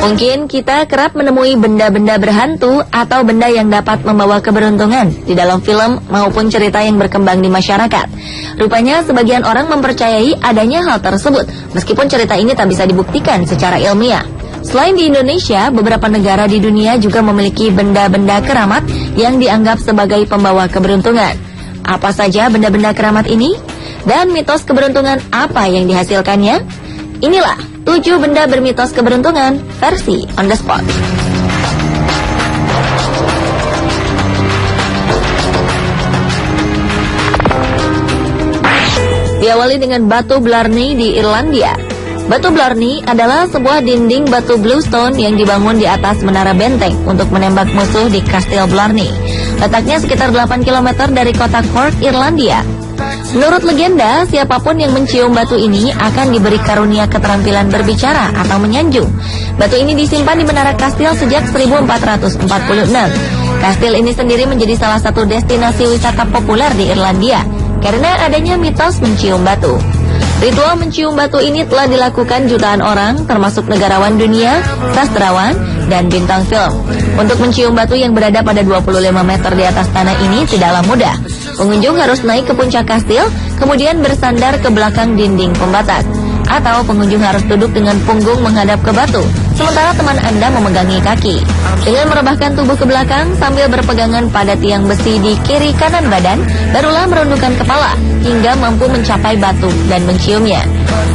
Mungkin kita kerap menemui benda-benda berhantu atau benda yang dapat membawa keberuntungan di dalam film maupun cerita yang berkembang di masyarakat. Rupanya sebagian orang mempercayai adanya hal tersebut, meskipun cerita ini tak bisa dibuktikan secara ilmiah. Selain di Indonesia, beberapa negara di dunia juga memiliki benda-benda keramat yang dianggap sebagai pembawa keberuntungan. Apa saja benda-benda keramat ini? Dan mitos keberuntungan apa yang dihasilkannya? Inilah 7 benda bermitos keberuntungan versi on the spot. Diawali dengan batu Blarney di Irlandia. Batu Blarney adalah sebuah dinding batu bluestone yang dibangun di atas menara benteng untuk menembak musuh di Kastil Blarney. Letaknya sekitar 8 km dari kota Cork, Irlandia. Menurut legenda, siapapun yang mencium batu ini akan diberi karunia keterampilan berbicara atau menyanjung. Batu ini disimpan di menara kastil sejak 1446. Kastil ini sendiri menjadi salah satu destinasi wisata populer di Irlandia karena adanya mitos mencium batu. Ritual mencium batu ini telah dilakukan jutaan orang, termasuk negarawan dunia, sastrawan, dan bintang film. Untuk mencium batu yang berada pada 25 meter di atas tanah ini tidaklah mudah. Pengunjung harus naik ke puncak kastil, kemudian bersandar ke belakang dinding pembatas. Atau pengunjung harus duduk dengan punggung menghadap ke batu, sementara teman Anda memegangi kaki. Dengan merebahkan tubuh ke belakang sambil berpegangan pada tiang besi di kiri kanan badan, barulah merundukkan kepala hingga mampu mencapai batu dan menciumnya.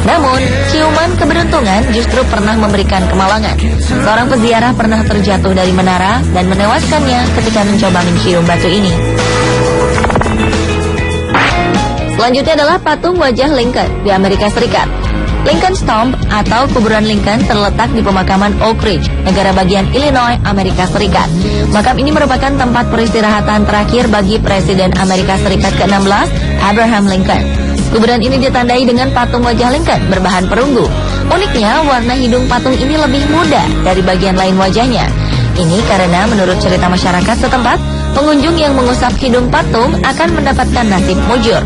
Namun, ciuman keberuntungan justru pernah memberikan kemalangan. Seorang peziarah pernah terjatuh dari menara dan menewaskannya ketika mencoba mencium batu ini. Selanjutnya adalah patung wajah Lincoln di Amerika Serikat. Lincoln Tomb atau kuburan Lincoln terletak di pemakaman Oak Ridge, negara bagian Illinois, Amerika Serikat. Makam ini merupakan tempat peristirahatan terakhir bagi Presiden Amerika Serikat ke-16, Abraham Lincoln. Kuburan ini ditandai dengan patung wajah Lincoln berbahan perunggu. Uniknya, warna hidung patung ini lebih muda dari bagian lain wajahnya. Ini karena menurut cerita masyarakat setempat, pengunjung yang mengusap hidung patung akan mendapatkan nasib mujur.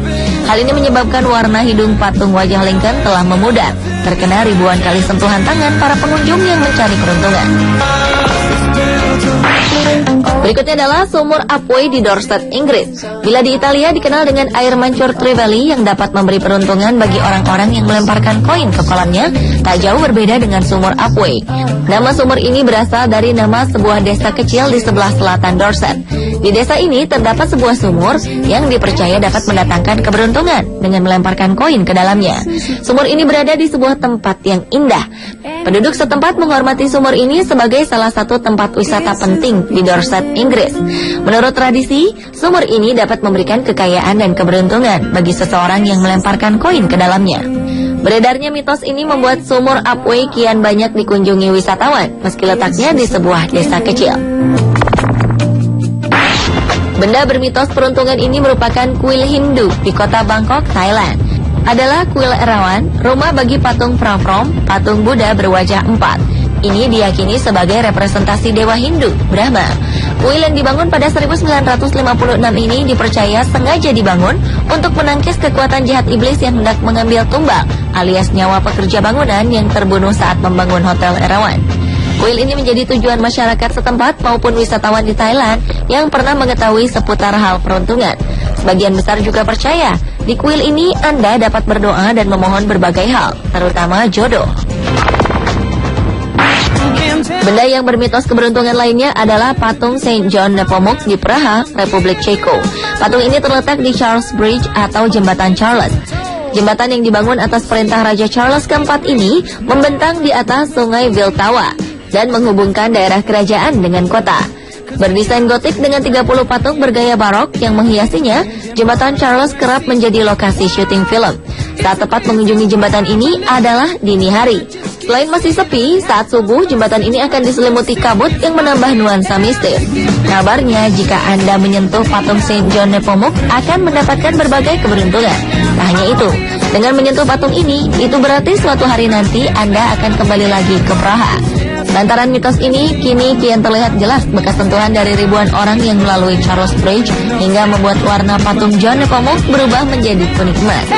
Hal ini menyebabkan warna hidung patung wajah Lincoln telah memudar, terkena ribuan kali sentuhan tangan para pengunjung yang mencari peruntungan. Berikutnya adalah sumur Upwey di Dorset, Inggris. Bila di Italia dikenal dengan air mancur Trevally yang dapat memberi peruntungan bagi orang-orang yang melemparkan koin ke kolamnya, tak jauh berbeda dengan sumur Upwey. Nama sumur ini berasal dari nama sebuah desa kecil di sebelah selatan Dorset. Di desa ini terdapat sebuah sumur yang dipercaya dapat mendatangkan keberuntungan dengan melemparkan koin ke dalamnya. Sumur ini berada di sebuah tempat yang indah. Penduduk setempat menghormati sumur ini sebagai salah satu tempat wisata penting di Dorset, Inggris. Menurut tradisi, sumur ini dapat memberikan kekayaan dan keberuntungan bagi seseorang yang melemparkan koin ke dalamnya. Beredarnya mitos ini membuat sumur Upwey kian banyak dikunjungi wisatawan, meski letaknya di sebuah desa kecil. Benda bermitos peruntungan ini merupakan kuil Hindu di kota Bangkok, Thailand. Adalah kuil Erawan, rumah bagi patung Phra-Phrom, patung Buddha berwajah 4. Ini diyakini sebagai representasi dewa Hindu, Brahma. Kuil yang dibangun pada 1956 ini dipercaya sengaja dibangun untuk menangkis kekuatan jahat iblis yang hendak mengambil tumbal, alias nyawa pekerja bangunan yang terbunuh saat membangun Hotel Erawan. Kuil ini menjadi tujuan masyarakat setempat maupun wisatawan di Thailand yang pernah mengetahui seputar hal peruntungan. Sebagian besar juga percaya, di kuil ini Anda dapat berdoa dan memohon berbagai hal, terutama jodoh. Benda yang bermitos keberuntungan lainnya adalah patung Saint John Nepomuk di Praha, Republik Ceko. Patung ini terletak di Charles Bridge atau Jembatan Charles. Jembatan yang dibangun atas perintah Raja Charles keempat ini membentang di atas sungai Viltawa dan menghubungkan daerah kerajaan dengan kota. Berdesain gotik dengan 30 patung bergaya barok yang menghiasinya, Jembatan Charles kerap menjadi lokasi syuting film. Saat tepat mengunjungi jembatan ini adalah dini hari. Selain masih sepi, saat subuh jembatan ini akan diselimuti kabut yang menambah nuansa mistis. Kabarnya jika Anda menyentuh patung Saint John Nepomuk akan mendapatkan berbagai keberuntungan. Tak hanya itu, dengan menyentuh patung ini, itu berarti suatu hari nanti Anda akan kembali lagi ke Praha. Lantaran mitos ini, kini kian terlihat jelas bekas sentuhan dari ribuan orang yang melalui Charles Bridge hingga membuat warna patung John Nepomuk berubah menjadi kuning emas.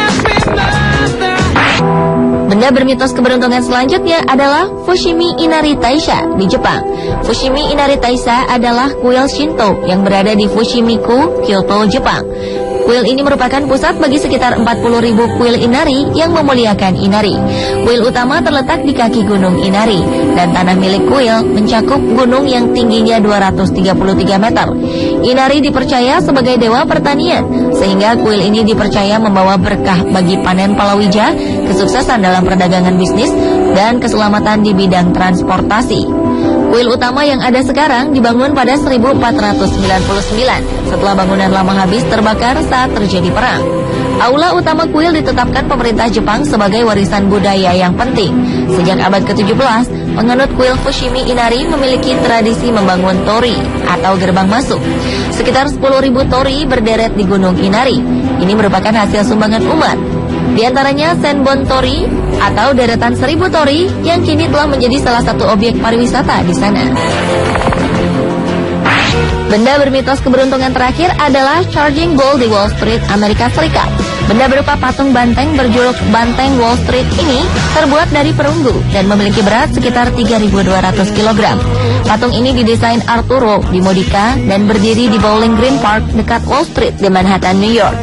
Benda bermitos keberuntungan selanjutnya adalah Fushimi Inari Taisha di Jepang. Fushimi Inari Taisha adalah kuil Shinto yang berada di Fushimi-ku, Kyoto, Jepang. Kuil ini merupakan pusat bagi sekitar 40.000 kuil Inari yang memuliakan Inari. Kuil utama terletak di kaki Gunung Inari, dan tanah milik kuil mencakup gunung yang tingginya 233 meter. Inari dipercaya sebagai dewa pertanian, sehingga kuil ini dipercaya membawa berkah bagi panen palawija, kesuksesan dalam perdagangan bisnis, dan keselamatan di bidang transportasi. Kuil utama yang ada sekarang dibangun pada 1499 setelah bangunan lama habis terbakar saat terjadi perang. Aula utama kuil ditetapkan pemerintah Jepang sebagai warisan budaya yang penting. Sejak abad ke-17, penganut kuil Fushimi Inari memiliki tradisi membangun tori atau gerbang masuk. Sekitar 10.000 tori berderet di Gunung Inari. Ini merupakan hasil sumbangan umat. Di antaranya Senbon Tori atau deretan 1000 tori yang kini telah menjadi salah satu objek pariwisata di sana. Benda bermitos keberuntungan terakhir adalah Charging Bull di Wall Street, Amerika Serikat. Benda berupa patung banteng berjuluk Banteng Wall Street ini terbuat dari perunggu dan memiliki berat sekitar 3.200 kg. Patung ini didesain Arturo Di Modica dan berdiri di Bowling Green Park dekat Wall Street di Manhattan, New York.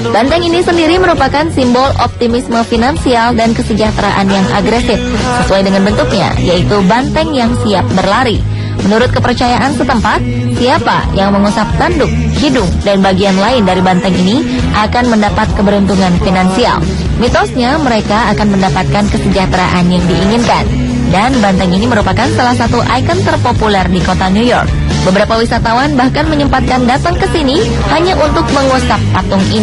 Banteng ini sendiri merupakan simbol optimisme finansial dan kesejahteraan yang agresif, sesuai dengan bentuknya, yaitu banteng yang siap berlari. Menurut kepercayaan setempat, siapa yang mengusap tanduk, hidung, dan bagian lain dari banteng ini akan mendapat keberuntungan finansial. Mitosnya, mereka akan mendapatkan kesejahteraan yang diinginkan. Dan banteng ini merupakan salah satu ikon terpopuler di kota New York. Beberapa wisatawan bahkan menyempatkan datang ke sini hanya untuk mengusap patung ini.